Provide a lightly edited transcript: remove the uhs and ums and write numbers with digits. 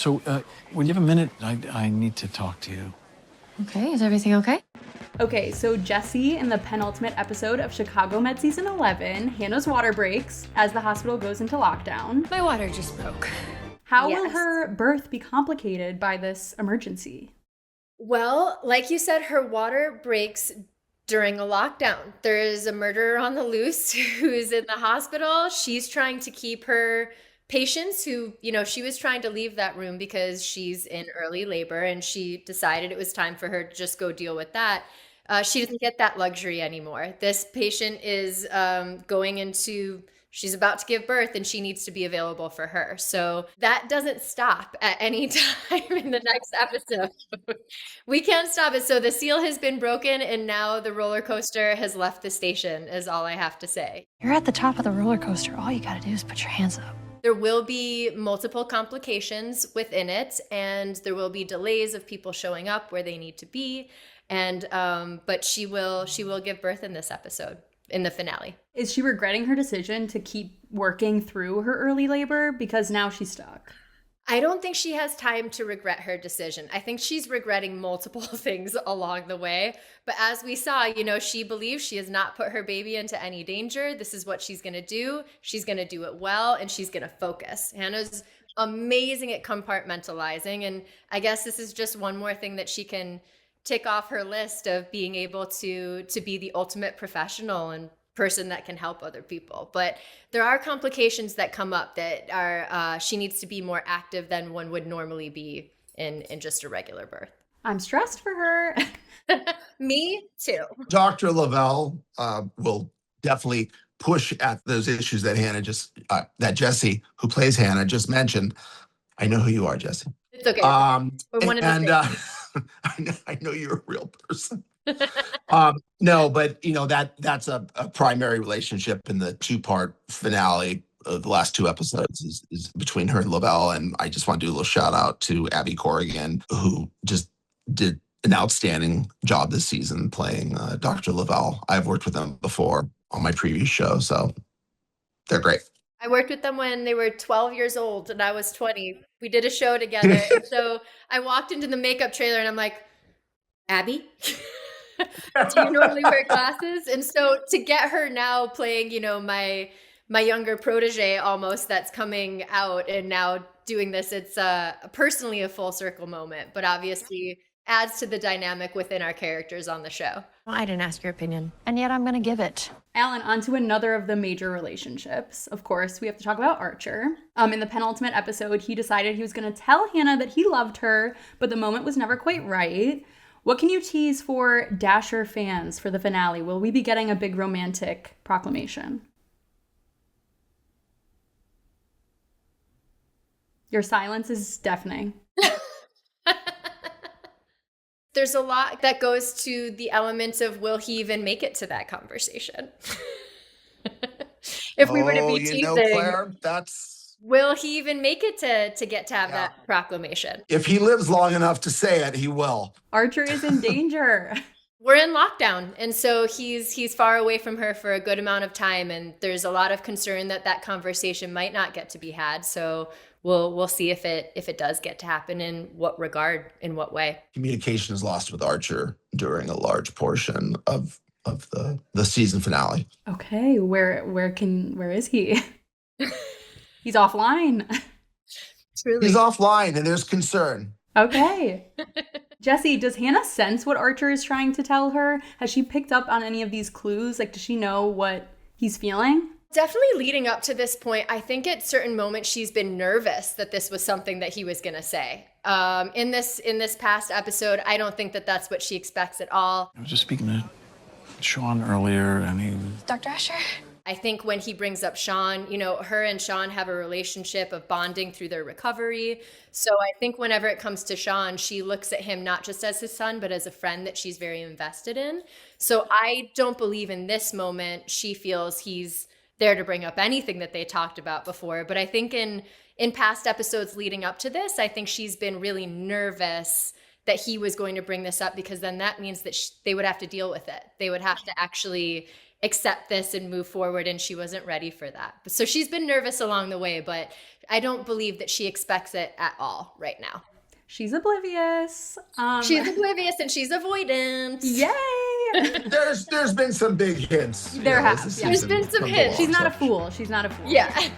So, when you have a minute, I need to talk to you. Okay, is everything okay? Okay, so Jessy, in the penultimate episode of Chicago Med Season 11, Hannah's water breaks as the hospital goes into lockdown. My water just broke. How will her birth be complicated by this emergency? Well, like you said, her water breaks during a lockdown. There is a murderer on the loose who is in the hospital. She's trying to keep her patients who, she was trying to leave that room because she's in early labor and she decided it was time for her to just go deal with that. She doesn't get that luxury anymore. This patient is she's about to give birth and she needs to be available for her. So that doesn't stop at any time in the next episode. We can't stop it. So the seal has been broken and now the roller coaster has left the station, is all I have to say. You're at the top of the roller coaster. All you gotta do is put your hands up. There will be multiple complications within it, and there will be delays of people showing up where they need to be. And but she will give birth in this episode, in the finale. Is she regretting her decision to keep working through her early labor because now she's stuck? I don't think she has time to regret her decision. I think she's regretting multiple things along the way. But as we saw, she believes she has not put her baby into any danger. This is what she's going to do. She's going to do it well, and she's going to focus. Hannah's amazing at compartmentalizing. And I guess this is just one more thing that she can tick off her list of being able to be the ultimate professional and person that can help other people. But there are complications that come up that are she needs to be more active than one would normally be in just a regular birth. I'm stressed for her. Me too. Dr. Lavelle will definitely push at those issues that that Jessy, who plays Hannah, just mentioned. I know who you are, Jessy. It's okay. We're one of the I know you're a real person. No, but that's a primary relationship in the two-part finale of the last two episodes is between her and Lavelle. And I just want to do a little shout out to Abby Corrigan, who just did an outstanding job this season playing Dr. Lavelle. I've worked with them before on my previous show, so they're great. I worked with them when they were 12 years old and I was 20. We did a show together. And so I walked into the makeup trailer and I'm like, Abby? Do you normally wear glasses? And so to get her now playing, my younger protege almost that's coming out and now doing this, it's personally a full circle moment, but obviously adds to the dynamic within our characters on the show. Well, I didn't ask your opinion, and yet I'm going to give it. Alan, on to another of the major relationships. Of course, we have to talk about Archer. In the penultimate episode, he decided he was going to tell Hannah that he loved her, but the moment was never quite right. What can you tease for Dasher fans for the finale? Will we be getting a big romantic proclamation? Your silence is deafening. There's a lot that goes to the elements of will he even make it to that conversation? If we were to be teasing, Claire, will he even make it to get to have that proclamation? If he lives long enough to say it, he will. Archer is in danger. We're in lockdown, and so he's far away from her for a good amount of time, and there's a lot of concern that conversation might not get to be had. So we'll see if it does get to happen, in what regard, in what way. Communication is lost with Archer during a large portion of the season finale. Okay, where is he? He's offline. Truly. He's offline, and there's concern. Okay. Jessy, does Hannah sense what Archer is trying to tell her? Has she picked up on any of these clues? Does she know what he's feeling? Definitely leading up to this point, I think at certain moments she's been nervous that this was something that he was going to say. In this past episode, I don't think that that's what she expects at all. I was just speaking to Sean earlier, and he... Dr. Asher? I think when he brings up Sean, her and Sean have a relationship of bonding through their recovery. So I think whenever it comes to Sean, she looks at him not just as his son, but as a friend that she's very invested in. So I don't believe in this moment she feels he's there to bring up anything that they talked about before. But I think in past episodes leading up to this, I think she's been really nervous that he was going to bring this up, because then that means that they would have to deal with it. They would have to actually accept this and move forward, and she wasn't ready for that. So she's been nervous along the way, but I don't believe that she expects it at all right now. She's oblivious. She's oblivious and she's avoidant. Yay! There's been some big hints. There has, yeah. There's been some hints. She's not a fool. She's not a fool. Yeah.